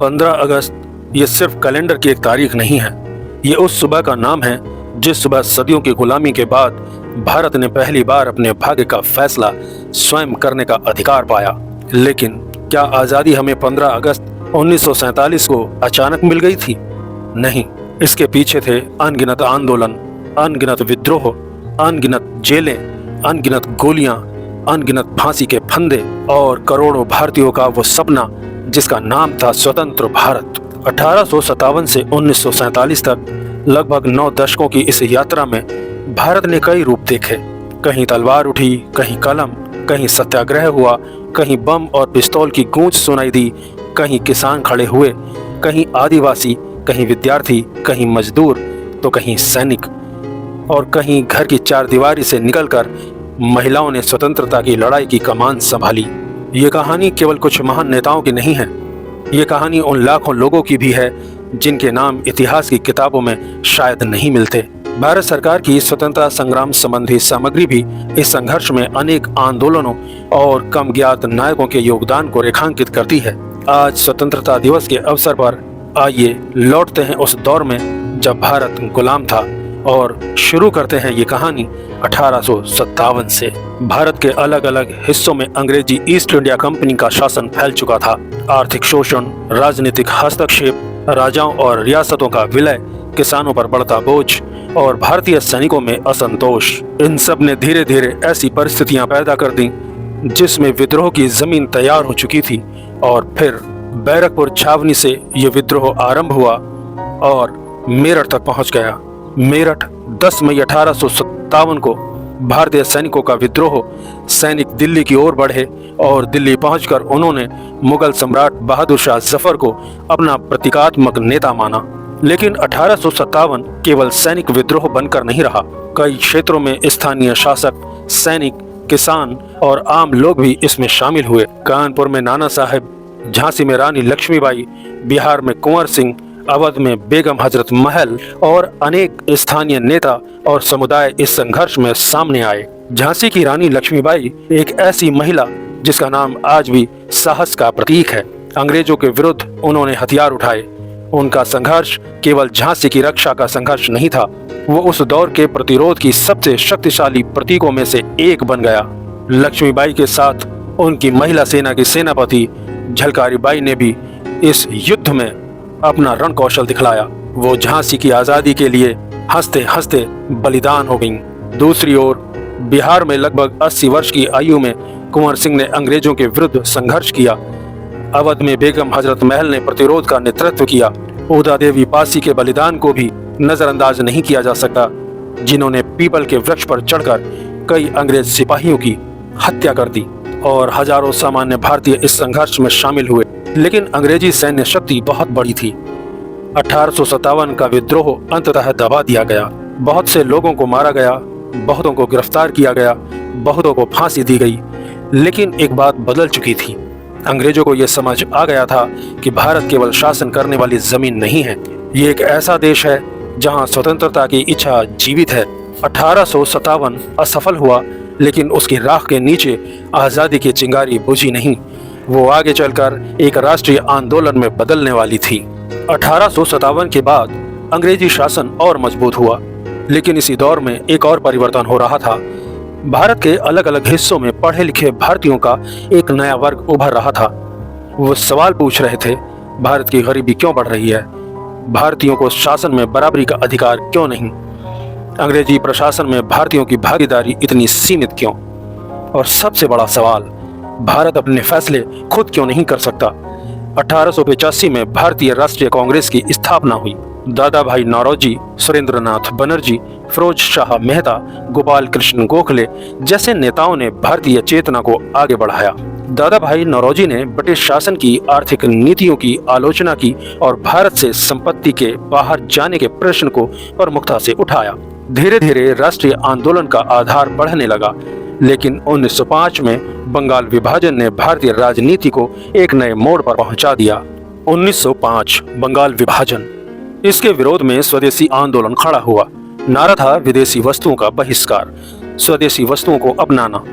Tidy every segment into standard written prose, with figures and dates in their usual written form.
15 अगस्त ये सिर्फ कैलेंडर की एक तारीख नहीं है। ये उस सुबह का नाम है जिस सुबह सदियों की गुलामी के बाद भारत ने पहली बार अपने भाग्य का फैसला स्वयं करने का अधिकार पाया। लेकिन क्या आज़ादी हमें 15 अगस्त 1947 को अचानक मिल गई थी? नहीं, इसके पीछे थे अनगिनत आंदोलन, अनगिनत विद्रोह, अनगिनत जेलें, अनगिनत गोलियां, अनगिनत फांसी के फंदे और करोड़ों भारतीयों का वो सपना जिसका नाम था स्वतंत्र भारत। 1857 से 1947 तक लगभग 9 दशकों की इस यात्रा में भारत ने कई रूप देखे। कहीं तलवार उठी, कहीं कलम, कहीं सत्याग्रह हुआ, कहीं बम और पिस्तौल की गूंज सुनाई दी, कहीं किसान खड़े हुए, कहीं आदिवासी, कहीं विद्यार्थी, कहीं मजदूर, तो कहीं सैनिक, और कहीं घर की चारदीवारी से निकलकर महिलाओं ने स्वतंत्रता की लड़ाई की कमान संभाली। ये कहानी केवल कुछ महान नेताओं की नहीं है, ये कहानी उन लाखों लोगों की भी है जिनके नाम इतिहास की किताबों में शायद नहीं मिलते। भारत सरकार की स्वतंत्रता संग्राम संबंधी सामग्री भी इस संघर्ष में अनेक आंदोलनों और कम ज्ञात नायकों के योगदान को रेखांकित करती है। आज स्वतंत्रता दिवस के अवसर पर आइए लौटते हैं उस दौर में जब भारत गुलाम था और शुरू करते हैं ये कहानी 1857 से। भारत के अलग अलग हिस्सों में अंग्रेजी ईस्ट इंडिया कंपनी का शासन फैल चुका था। आर्थिक शोषण, राजनीतिक हस्तक्षेप, राजाओं और रियासतों का विलय, किसानों पर बढ़ता बोझ और भारतीय सैनिकों में असंतोष, इन सब ने धीरे धीरे ऐसी परिस्थितियां पैदा कर दी जिसमें विद्रोह की जमीन तैयार हो चुकी थी। और फिर बैरकपुर छावनी से ये विद्रोह आरंभ हुआ और मेरठ तक पहुंच गया। मेरठ 10 मई 1857 को भारतीय सैनिकों का विद्रोह। सैनिक दिल्ली की ओर बढ़े और दिल्ली पहुंचकर उन्होंने मुगल सम्राट बहादुर शाह जफर को अपना प्रतीकात्मक नेता माना। लेकिन 1857 केवल सैनिक विद्रोह बनकर नहीं रहा। कई क्षेत्रों में स्थानीय शासक, सैनिक, किसान और आम लोग भी इसमें शामिल हुए। कानपुर में नाना साहब, झांसी में रानी लक्ष्मीबाई, बिहार में कुंवर सिंह, अवध में बेगम हजरत महल और अनेक स्थानीय नेता और समुदाय इस संघर्ष में सामने आए। झांसी की रानी लक्ष्मीबाई एक ऐसी महिला जिसका नाम आज भी साहस का प्रतीक है। अंग्रेजों के विरुद्ध उन्होंने हथियार उठाए। उनका संघर्ष केवल झांसी की रक्षा का संघर्ष नहीं था, वो उस दौर के प्रतिरोध की सबसे शक्तिशाली प्रतीकों में से एक बन गया। लक्ष्मीबाई के साथ उनकी महिला सेना की सेनापति झलकारी बाई ने भी इस युद्ध में अपना रण कौशल दिखलाया। वो झांसी की आजादी के लिए हंसते हंसते बलिदान हो गईं। दूसरी ओर बिहार में लगभग 80 वर्ष की आयु में कुंवर सिंह ने अंग्रेजों के विरुद्ध संघर्ष किया। अवध में बेगम हजरत महल ने प्रतिरोध का नेतृत्व किया। उदा देवी पासी के बलिदान को भी नजरअंदाज नहीं किया जा सकता, जिन्होंने पीपल के वृक्ष पर चढ़कर कई अंग्रेज सिपाहियों की हत्या कर दी और हजारों सामान्य भारतीय इस संघर्ष में शामिल हुए। लेकिन अंग्रेजी सैन्य शक्ति बहुत बड़ी थी। 1857 का विद्रोह अंततः दबा दिया गया। बहुत से लोगों को मारा गया, बहुतों को गिरफ्तार किया गया, बहुतों को फांसी दी गई। लेकिन एक बात बदल चुकी थी। अंग्रेजों को यह समझ आ गया था कि भारत केवल शासन करने वाली जमीन नहीं है, ये एक ऐसा देश है जहां स्वतंत्रता की इच्छा जीवित है। 1857 असफल हुआ, लेकिन उसकी राख के नीचे आजादी की चिंगारी बुझी नहीं। वो आगे चलकर एक राष्ट्रीय आंदोलन में बदलने वाली थी। 1857 के बाद अंग्रेजी शासन और मजबूत हुआ, लेकिन इसी दौर में एक और परिवर्तन हो रहा था। भारत के अलग अलग हिस्सों में पढ़े लिखे भारतीयों का एक नया वर्ग उभर रहा था। वो सवाल पूछ रहे थे, भारत की गरीबी क्यों बढ़ रही है? भारतीयों को शासन में बराबरी का अधिकार क्यों नहीं? अंग्रेजी प्रशासन में भारतीयों की भागीदारी इतनी सीमित क्यों? और सबसे बड़ा सवाल, भारत अपने फैसले खुद क्यों नहीं कर सकता? 1885 में भारतीय राष्ट्रीय कांग्रेस की स्थापना हुई। दादा भाई नौरोजी, सुरेंद्रनाथ बनर्जी, फिरोज शाह मेहता, गोपाल कृष्ण गोखले जैसे नेताओं ने भारतीय चेतना को आगे बढ़ाया। दादा भाई नौरोजी ने ब्रिटिश शासन की आर्थिक नीतियों की आलोचना की और भारत से संपत्ति के बाहर जाने के प्रश्न को प्रमुखता से उठाया। धीरे धीरे राष्ट्रीय आंदोलन का आधार बढ़ने लगा, लेकिन 1905 में बंगाल विभाजन ने भारतीय राजनीति को एक नए मोड़ पर पहुंचा दिया। 1905 बंगाल विभाजन, इसके विरोध में स्वदेशी आंदोलन खड़ा हुआ। नारा था विदेशी वस्तुओं का बहिष्कार, स्वदेशी वस्तुओं को अपनाना।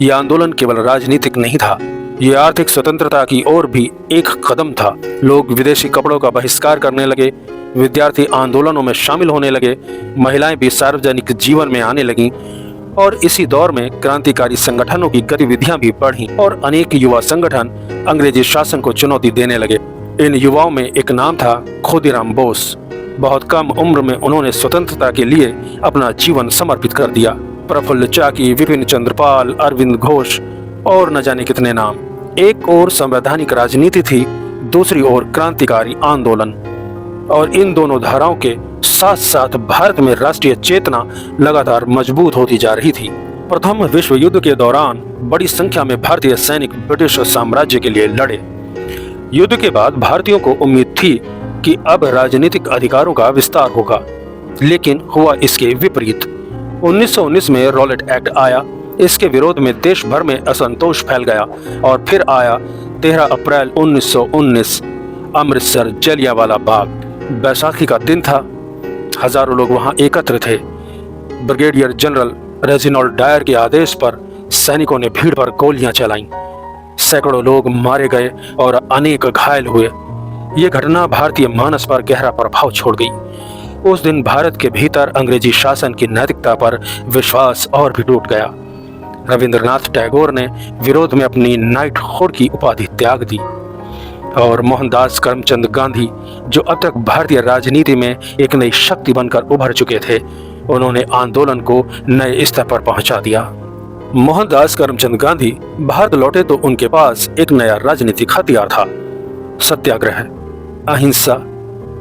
यह आंदोलन केवल राजनीतिक नहीं था, ये आर्थिक स्वतंत्रता की ओर भी एक कदम था। लोग विदेशी कपड़ों का बहिष्कार करने लगे, विद्यार्थी आंदोलनों में शामिल होने लगे, महिलाएं भी सार्वजनिक जीवन में आने लगीं और इसी दौर में क्रांतिकारी संगठनों की गतिविधियां भी बढ़ीं और अनेक युवा संगठन अंग्रेजी शासन को चुनौती देने लगे। इन युवाओं में एक नाम था खुदीराम बोस। बहुत कम उम्र में उन्होंने स्वतंत्रता के लिए अपना जीवन समर्पित कर दिया। प्रफुल्ल चाकी, विपिन चंद्र पाल, अरविंद घोष और न जाने कितने नाम। एक ओर संवैधानिक राजनीति थी, दूसरी ओर क्रांतिकारी आंदोलन, और इन दोनों धाराओं के साथ साथ भारत में राष्ट्रीय चेतना लगातार मजबूत होती जा रही थी। प्रथम विश्व युद्ध के दौरान बड़ी संख्या में भारतीय सैनिक ब्रिटिश साम्राज्य के लिए लड़े। युद्ध के बाद भारतीयों को उम्मीद थी कि अब राजनीतिक अधिकारों का विस्तार होगा, लेकिन हुआ इसके विपरीत। 1919 में रॉलेट एक्ट आया। इसके विरोध में देश भर में असंतोष फैल गया और फिर आया 13 अप्रैल 1919, अमृतसर जलियांवाला बाग। बैसाखी का दिन था। हजारों लोग वहां एकत्र थे। ब्रिगेडियर जनरल रेजिनाल्ड डायर के आदेश पर सैनिकों ने भीड़ पर गोलियां चलाईं। सैकड़ों लोग मारे गए और अनेक घायल हुए। ये घटना भारतीय मानस पर गहरा प्रभाव छोड़ गई। उस दिन भारत के भीतर अंग्रेजी शासन की नैतिकता पर विश्वास और भी टूट गया। रविंद्रनाथ टैगोर ने विरोध में अपनी नाइटहुड की उपाधि त्याग दी और मोहनदास करमचंद गांधी, जो अब तक भारतीय राजनीति में एक नई शक्ति बनकर उभर चुके थे, उन्होंने आंदोलन को नए स्तर पर पहुंचा दिया। मोहनदास करमचंद गांधी भारत लौटे तो उनके पास एक नया राजनीतिक हथियार था, सत्याग्रह, अहिंसा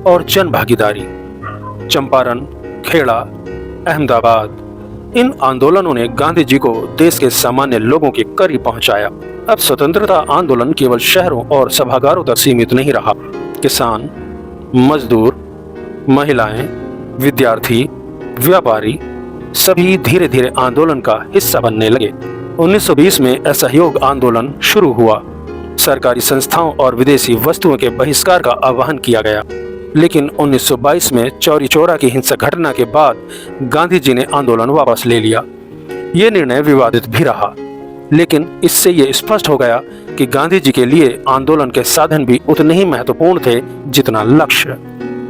और जन भागीदारी। चंपारण, खेड़ा, अहमदाबाद, इन आंदोलनों ने गांधी जी को देश के सामान्य लोगों के करीब पहुंचाया। अब स्वतंत्रता आंदोलन केवल शहरों और सभागारों तक सीमित नहीं रहा। किसान, मजदूर, महिलाएं, विद्यार्थी, व्यापारी सभी धीरे धीरे आंदोलन का हिस्सा बनने लगे। 1920 में असहयोग आंदोलन शुरू हुआ। सरकारी संस्थाओं और विदेशी वस्तुओं के बहिष्कार का आह्वान किया गया। लेकिन 1922 में चौरी चौरा की हिंसक घटना के बाद गांधी जी ने आंदोलन वापस ले लिया। ये निर्णय विवादित भी रहा, लेकिन इससे ये स्पष्ट हो गया कि गांधी जी के लिए आंदोलन के साधन भी उतने ही महत्वपूर्ण थे जितना लक्ष्य।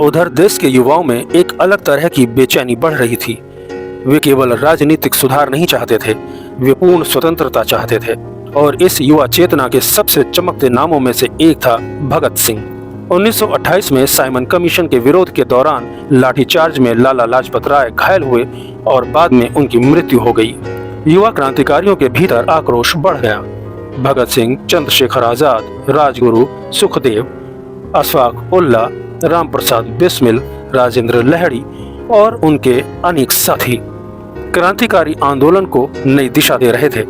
उधर देश के युवाओं में एक अलग तरह की बेचैनी बढ़ रही थी। वे केवल राजनीतिक सुधार नहीं चाहते थे, वे पूर्ण स्वतंत्रता चाहते थे। और इस युवा चेतना के सबसे चमकते नामों में से एक था भगत सिंह। 1928 में साइमन कमीशन के विरोध के दौरान लाठीचार्ज में लाला लाजपत राय घायल हुए और बाद में उनकी मृत्यु हो गई। युवा क्रांतिकारियों के भीतर आक्रोश बढ़ गया। भगत सिंह, चंद्रशेखर आजाद, राजगुरु, सुखदेव, अशफाक उल्ला, राम प्रसाद बिस्मिल, राजेंद्र लहड़ी और उनके अनेक साथी क्रांतिकारी आंदोलन को नई दिशा दे रहे थे।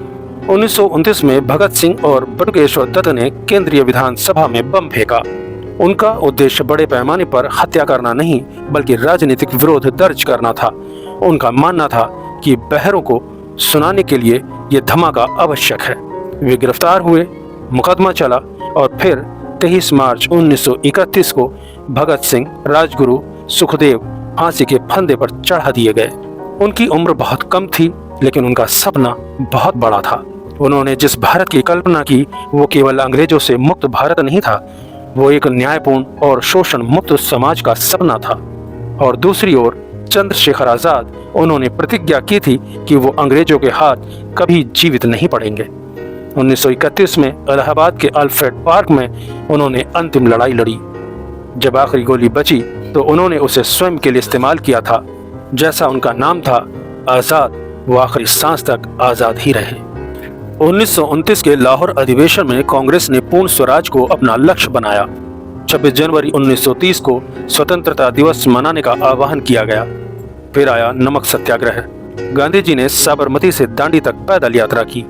1929 में भगत सिंह और बटुकेश्वर दत्त ने केंद्रीय विधानसभा में बम फेंका। उनका उद्देश्य बड़े पैमाने पर हत्या करना नहीं, बल्कि राजनीतिक विरोध दर्ज करना था। उनका मानना था कि बहरों को सुनाने के लिए यह धमाका आवश्यक है। वे गिरफ्तार हुए, मुकदमा चला और फिर 23 मार्च 1931 को भगत सिंह, राजगुरु, सुखदेव फांसी के फंदे पर चढ़ा दिए गए। उनकी उम्र बहुत कम थी, लेकिन उनका सपना बहुत बड़ा था। उन्होंने जिस भारत की कल्पना की वो केवल अंग्रेजों से मुक्त भारत नहीं था, वो एक न्यायपूर्ण और शोषण मुक्त समाज का सपना था। और दूसरी ओर चंद्रशेखर आजाद, उन्होंने प्रतिज्ञा की थी कि वो अंग्रेजों के हाथ कभी जीवित नहीं पड़ेंगे। 1931 में इलाहाबाद के अल्फ्रेड पार्क में उन्होंने अंतिम लड़ाई लड़ी। जब आखिरी गोली बची तो उन्होंने उसे स्वयं के लिए इस्तेमाल किया था। जैसा उनका नाम था आजाद, वो आखिरी सांस तक आजाद ही रहे। 1929 के लाहौर अधिवेशन में कांग्रेस ने पूर्ण स्वराज को अपना लक्ष्य बनाया। 26 जनवरी 1930 को स्वतंत्रता दिवस मनाने का आह्वान किया गया। फिर आया नमक सत्याग्रह। गांधी जी ने साबरमती से दांडी तक पैदल यात्रा की।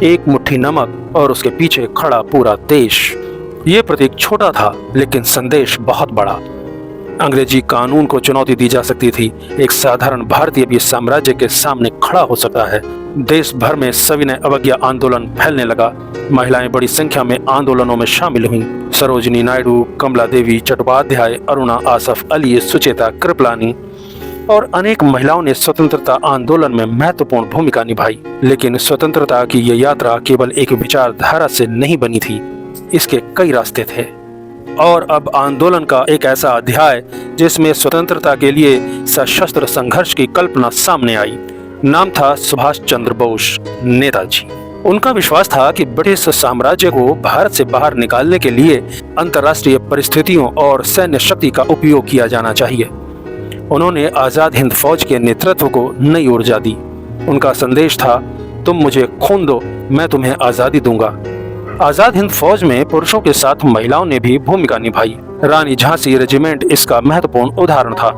एक मुट्ठी नमक और उसके पीछे खड़ा पूरा देश। ये प्रतीक छोटा था, लेकिन संदेश बहुत बड़ा। अंग्रेजी कानून को चुनौती दी जा सकती थी। एक साधारण भारतीय भी साम्राज्य के सामने खड़ा हो सकता है। देश भर में सविनय अवज्ञा आंदोलन फैलने लगा। महिलाएं बड़ी संख्या में आंदोलनों में शामिल हुईं। सरोजिनी नायडू, कमला देवी, चट्टोपाध्याय, अरुणा, आसफ अली, सुचेता कृपलानी, और अनेक महिलाओं ने स्वतंत्रता आंदोलन में महत्वपूर्ण भूमिका निभाई। लेकिन स्वतंत्रता की यह यात्रा केवल एक विचारधारा से नहीं बनी थी, इसके कई रास्ते थे। और अब आंदोलन का एक ऐसा अध्याय जिसमें स्वतंत्रता के लिए सशस्त्र संघर्ष की कल्पना सामने आई। नाम था सुभाष चंद्र बोस, नेताजी। उनका विश्वास था कि ब्रिटिश साम्राज्य को भारत से बाहर निकालने के लिए अंतर्राष्ट्रीय परिस्थितियों और सैन्य शक्ति का उपयोग किया जाना चाहिए। उन्होंने आजाद हिंद फौज के नेतृत्व को नई ऊर्जा दी। उनका संदेश था, तुम मुझे खून दो, मैं तुम्हें आजादी दूंगा। आजाद हिंद फौज में पुरुषों के साथ महिलाओं ने भी भूमिका निभाई। रानी झांसी रेजिमेंट इसका महत्वपूर्ण उदाहरण था।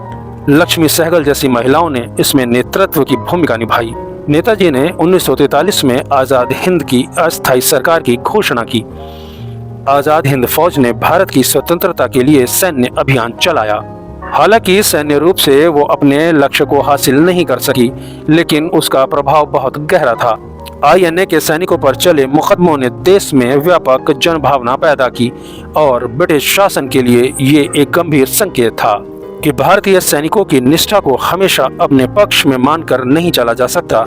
लक्ष्मी सहगल जैसी महिलाओं ने इसमें नेतृत्व की भूमिका निभाई। नेताजी ने 1943 में आजाद हिंद की अस्थायी सरकार की घोषणा की। आजाद हिंद फौज ने भारत की स्वतंत्रता के लिए सैन्य अभियान चलाया। हालांकि सैन्य रूप से वो अपने लक्ष्य को हासिल नहीं कर सकी, लेकिन उसका प्रभाव बहुत गहरा था। INA के सैनिकों पर चले मुकदमों ने देश में व्यापक जनभावना पैदा की और ब्रिटिश शासन के लिए ये एक गंभीर संकेत था कि भारतीय सैनिकों की निष्ठा को हमेशा अपने पक्ष में मानकर नहीं चला जा सकता।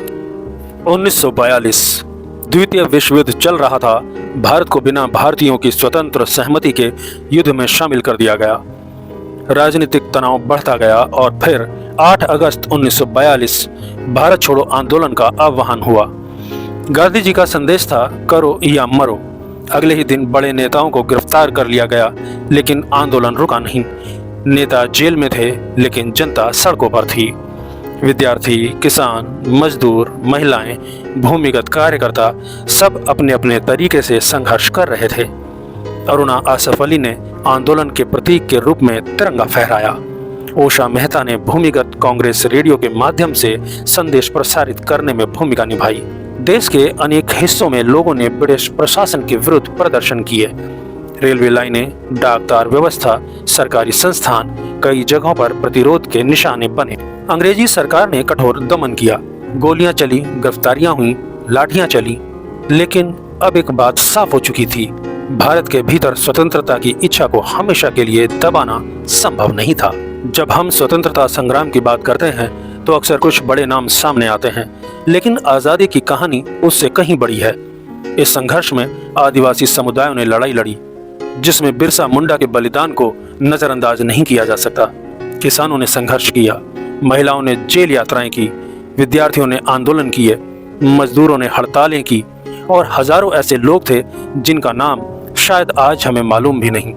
1942 द्वितीय विश्व युद्ध चल रहा था। भारत को बिना भारतीयों की स्वतंत्र सहमति के युद्ध में शामिल कर दिया गया। राजनीतिक तनाव बढ़ता गया और फिर 8 अगस्त 1942 भारत छोड़ो आंदोलन का आह्वान हुआ। गांधी जी का संदेश था, करो या मरो। अगले ही दिन बड़े नेताओं को गिरफ्तार कर लिया गया, लेकिन आंदोलन रुका नहीं। नेता जेल में थे, लेकिन जनता सड़कों पर थी। विद्यार्थी, किसान, मजदूर, महिलाएं, भूमिगत कार्यकर्ता सब अपने अपने तरीके से संघर्ष कर रहे थे। अरुणा आसफ अली ने आंदोलन के प्रतीक के रूप में तिरंगा फहराया। उषा मेहता ने भूमिगत कांग्रेस रेडियो के माध्यम से संदेश प्रसारित करने में भूमिका निभाई। देश के अनेक हिस्सों में लोगों ने ब्रिटिश प्रशासन के विरुद्ध प्रदर्शन किए। रेलवे लाइनें, डाक तार व्यवस्था, सरकारी संस्थान कई जगहों पर प्रतिरोध के निशाने बने। अंग्रेजी सरकार ने कठोर दमन किया। गोलियां चली, गिरफ्तारियां हुई, लाठियां चली। लेकिन अब एक बात साफ हो चुकी थी, भारत के भीतर स्वतंत्रता की इच्छा को हमेशा के लिए दबाना संभव नहीं था। जब हम स्वतंत्रता संग्राम की बात करते हैं तो अक्सर कुछ बड़े नाम सामने आते हैं, लेकिन आजादी की कहानी उससे कहीं बड़ी है। इस संघर्ष में आदिवासी समुदायों ने लड़ाई लड़ी, जिसमें बिरसा मुंडा के बलिदान को नजरअंदाज नहीं किया जा सकता। किसानों ने संघर्ष किया, महिलाओं ने जेल यात्राएं की, विद्यार्थियों ने आंदोलन किए, मजदूरों ने हड़तालें की और हजारों ऐसे लोग थे जिनका नाम शायद आज हमें मालूम भी नहीं।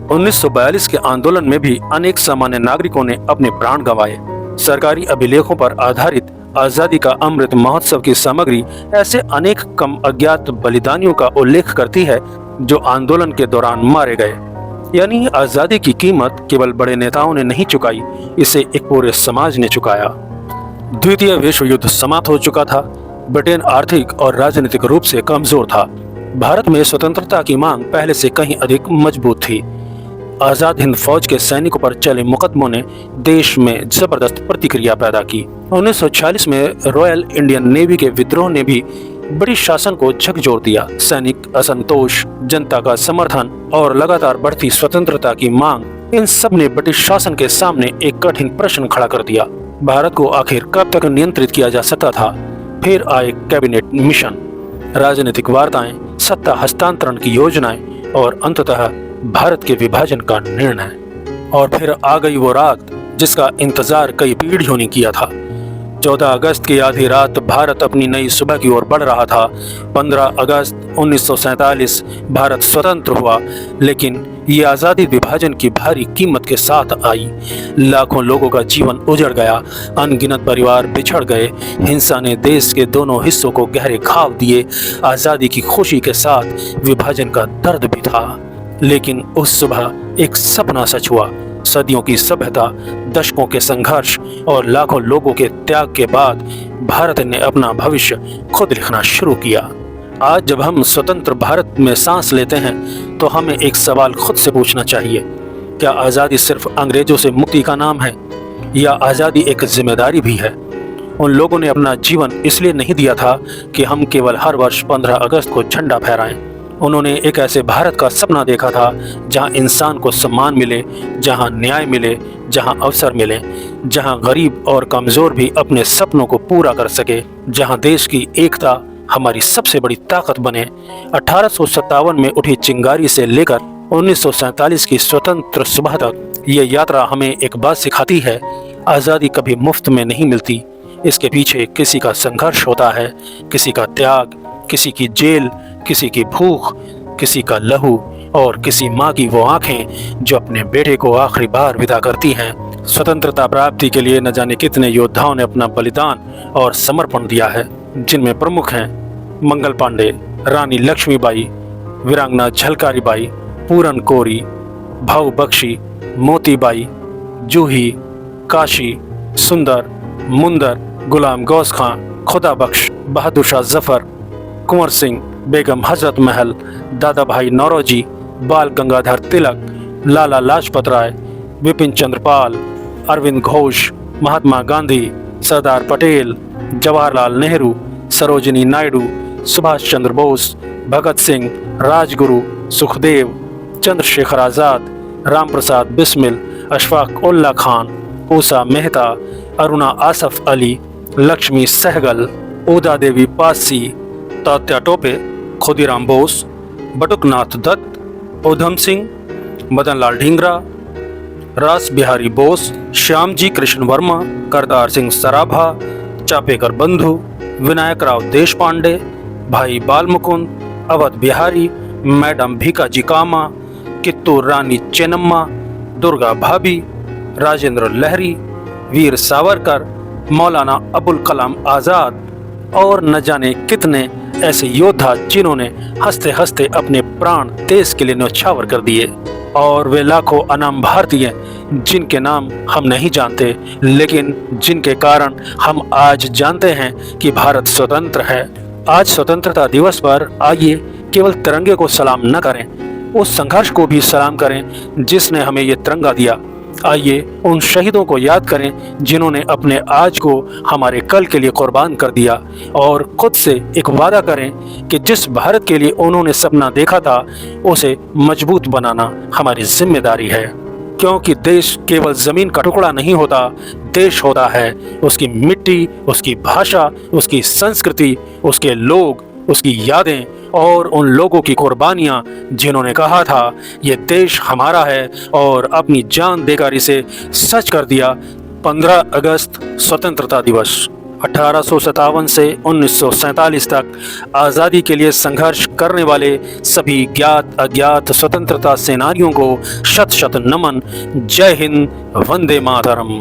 1942 के आंदोलन में भी अनेक सामान्य नागरिकों ने अपने प्राण गंवाए। सरकारी अभिलेखों पर आधारित आजादी का अमृत महोत्सव की सामग्री ऐसे अनेक कम अज्ञात बलिदानियों का उल्लेख करती है जो आंदोलन के दौरान मारे गए। यानी आजादी की कीमत केवल बड़े नेताओं ने नहीं चुकाई, इसे एक पूरे समाज ने चुकाया। द्वितीय विश्व युद्ध समाप्त हो चुका था। ब्रिटेन आर्थिक और राजनीतिक रूप से कमजोर था। भारत में स्वतंत्रता की मांग पहले से कहीं अधिक मजबूत थी। आजाद हिंद फौज के सैनिकों पर चले मुकदमों ने देश में जबरदस्त प्रतिक्रिया पैदा की। 1946 में रॉयल इंडियन नेवी के विद्रोह ने भी ब्रिटिश शासन को झकझोर दिया। सैनिक असंतोष, जनता का समर्थन और लगातार बढ़ती स्वतंत्रता की मांग, इन सब ने ब्रिटिश शासन के सामने एक कठिन प्रश्न खड़ा कर दिया। भारत को आखिर कब तक नियंत्रित किया जा सकता था? फिर आए कैबिनेट मिशन, राजनीतिक वार्ताएं, सत्ता हस्तांतरण की योजनाएं और अंततः भारत के विभाजन का निर्णय। और फिर आ गई वो रात जिसका इंतजार कई पीढ़ियों ने किया था। 14 अगस्त की आधी रात भारत अपनी नई सुबह की ओर बढ़ रहा था। 15 अगस्त 1947 भारत स्वतंत्र हुआ, लेकिन ये आज़ादी विभाजन की भारी कीमत के साथ आई। लाखों लोगों का जीवन उजड़ गया, अनगिनत परिवार बिछड़ गए, हिंसा ने देश के दोनों हिस्सों को गहरे घाव दिए। आज़ादी की खुशी के साथ विभाजन का दर्द भी था। लेकिन उस सुबह एक सपना सच हुआ। सदियों की सभ्यता, दशकों के संघर्ष और लाखों लोगों के त्याग के बाद भारत ने अपना भविष्य खुद लिखना शुरू किया। आज जब हम स्वतंत्र भारत में सांस लेते हैं तो हमें एक सवाल खुद से पूछना चाहिए, क्या आज़ादी सिर्फ अंग्रेजों से मुक्ति का नाम है या आज़ादी एक जिम्मेदारी भी है? उन लोगों ने अपना जीवन इसलिए नहीं दिया था कि हम केवल हर वर्ष 15 अगस्त को झंडा फहराएं। उन्होंने एक ऐसे भारत का सपना देखा था जहां इंसान को सम्मान मिले, जहां न्याय मिले, जहां अवसर मिले, जहां गरीब और कमज़ोर भी अपने सपनों को पूरा कर सके, जहां देश की एकता हमारी सबसे बड़ी ताकत बने। 1857 में उठी चिंगारी से लेकर 1947 की स्वतंत्र सुबह तक ये यात्रा हमें एक बात सिखाती है, आज़ादी कभी मुफ्त में नहीं मिलती। इसके पीछे किसी का संघर्ष होता है, किसी का त्याग, किसी की जेल, किसी की भूख, किसी का लहू और किसी माँ की वो आंखें जो अपने बेटे को आखिरी बार विदा करती हैं। स्वतंत्रता प्राप्ति के लिए न जाने कितने योद्धाओं ने अपना बलिदान और समर्पण दिया है, जिनमें प्रमुख हैं मंगल पांडे, रानी लक्ष्मीबाई, वीरांगना झलकारी बाई, पूरन कोरी, भाऊ बख्शी, मोतीबाई, जूही, काशी, सुंदर, मुंदर, गुलाम गौस खां, खुदा बख्श, बहादुर शाह जफर, कुंवर सिंह, बेगम हजरत महल, दादा भाई नौरोजी, बाल गंगाधर तिलक, लाला लाजपत राय, विपिन चंद्र पाल, अरविंद घोष, महात्मा गांधी, सरदार पटेल, जवाहरलाल नेहरू, सरोजिनी नायडू, सुभाष चंद्र बोस, भगत सिंह, राजगुरु, सुखदेव, चंद्रशेखर आज़ाद, राम प्रसाद बिस्मिल, अशफाक उल्ला खान, ऊषा मेहता, अरुणा आसफ अली, लक्ष्मी सहगल, उदा देवी पासी, तात्या टोपे, खुदीराम बोस, बटुकनाथ दत्त, उधम सिंह, मदनलाल ढींगरा, रास बिहारी बोस, श्यामजी कृष्ण वर्मा, करतार सिंह सराभा, चापेकर बंधु, विनायक राव देशपांडे, भाई बाल मुकुंद, अवध बिहारी, मैडम भीकाजी कामा, कित्तूर रानी चेन्नम्मा, दुर्गा भाभी, राजेंद्र लहरी, वीर सावरकर, मौलाना अबुल कलाम आज़ाद और न जाने कितने ऐसे योद्धा जिन्होंने हंसते हंसते अपने प्राण देश के लिए न्यौछावर कर दिए। और वे लाखों अनाम भारतीय जिनके नाम हम नहीं जानते, लेकिन जिनके कारण हम आज जानते हैं कि भारत स्वतंत्र है। आज स्वतंत्रता दिवस पर आइए केवल तिरंगे को सलाम न करें, उस संघर्ष को भी सलाम करें जिसने हमें ये तिरंगा दिया। आइए उन शहीदों को याद करें जिन्होंने अपने आज को हमारे कल के लिए कुर्बान कर दिया, और खुद से एक वादा करें कि जिस भारत के लिए उन्होंने सपना देखा था उसे मजबूत बनाना हमारी जिम्मेदारी है। क्योंकि देश केवल ज़मीन का टुकड़ा नहीं होता, देश होता है उसकी मिट्टी, उसकी भाषा, उसकी संस्कृति, उसके लोग, उसकी यादें और उन लोगों की कुर्बानियाँ जिन्होंने कहा था ये देश हमारा है और अपनी जान देकर इसे सच कर दिया। 15 अगस्त स्वतंत्रता दिवस। 1857 से 1947 तक आज़ादी के लिए संघर्ष करने वाले सभी ज्ञात अज्ञात स्वतंत्रता सेनानियों को शत शत नमन। जय हिंद, वंदे मातरम।